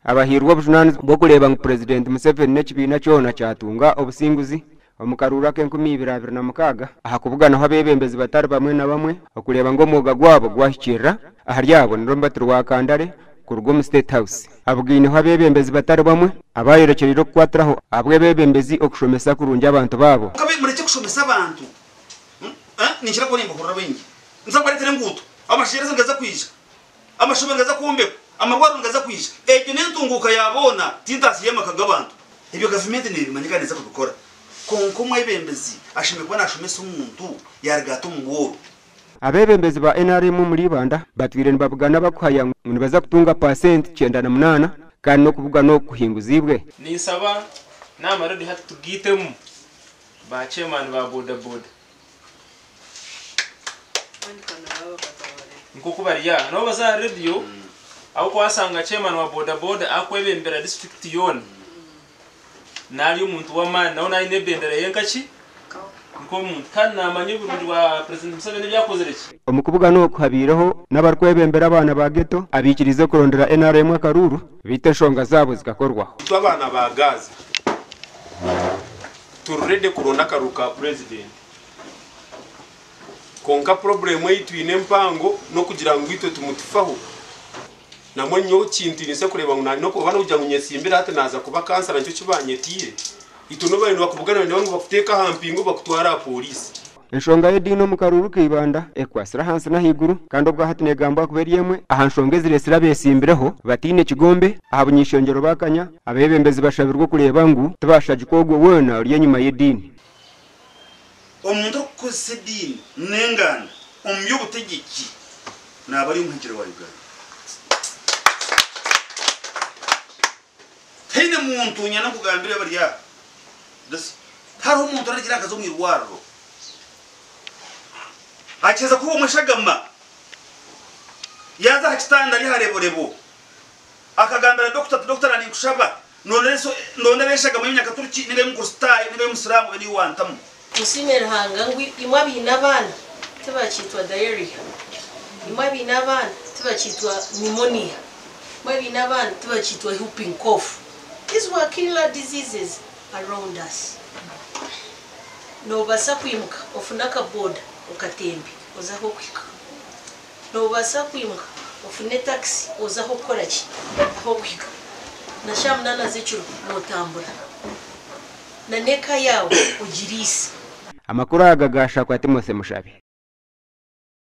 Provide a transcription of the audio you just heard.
abahirwa obujunani bwo kureba ngo President Museveni n'ekibiina kyona kyatunga obusinguzi omukarura ke 2026 aha kuvuganaho abebembezi batari bamwe na bamwe okureba ngo omwoga gwabo gwahikirira aha ryabo nirwo Rwakandare kuruga mu State House abugaineho abebembezi batari bamwe abayerekerero kukwatiraho abwebembezi okushomesa kurungi abantu babo mureke kushomesa abantu ninshira ko nimba kurura bengi nzakwaretere nguto amashireza ngaza kwisha amashomero ngaza kumbeko amarwaro ngaza kwisha ejo nentunguka yabona tintasi yemakaga abantu ibyo government nibimanyika neza kubikora konko mwebembezi ashime kuba nashomesa umuntu yargato mu abebembezi ba NRM muri Banda batwire nibabugana bakwaya nibaza kutunga %98 kandi no kuvuga no kuhinguzibwe nisaba namaradi hatu tugitemu ba chairman ba boda nko kubariya no baza radio aho kwasanga chairman wa boda akwebembera district yone nari umuntu wa man naho nari nebendera yenkaki nko muntu kandi namanye Burundi wa President Museveni byakozereki omukuvuga no kuhabiraho n'abarkwebembera abana ba ghetto abikirize kurondera NRM akaruru bite shonga zabo zikakorwa abana ba gaza turede kuronda karuka president konka problem yitu ine mpango no kugira ngo ito tumutifaho namwe nyo kintinise kureba ngo no ko bana kujya munyesimbira hate naza kuba kansara cyo kibanyetiye ito no bane bakuvugana ngo bakuteka hampingo bakutwara polisi enshonga y'edino mu karuru k'Ibanda ekwasira hansi na higuru kandi ubwo hatine gamba kuberiyemwe aha nshonge ziresira besimbireho batine kigombe ahabunyishongero bakanya abebembezi bashabirwa kureba ngo tubashaje kogwe wona uri nyuma y'edini omuntu kusedini nengana umyubutegeki nabari umhigiro wa Uganda hene muntu nyana kugambira bariya hari umuntu aragira akazo mu irwaro akeza kuba umushagama yaza hakitanda ari hareborebo akagambira doctor ani kushaba none reshagama y'imyaka turiki nibe mu kustayi nibe mu Islamu beni wantamu musimera hanga ngwi imwabi nabana tebachitwa diarrhea imwabi nabana tebachitwa pneumonia imwabi nabana tebachitwa whooping cough. These were killer diseases around us. No basa kwimuka ofunaka boda ukatembi ozaho kwika. No basa kwimuka ofune taxi ozaho koraki aho kwika. Na shamnana zicuru notambura. Na neka yawo ugirisi. Amakuru agagasha kwa Timothy Mushabi.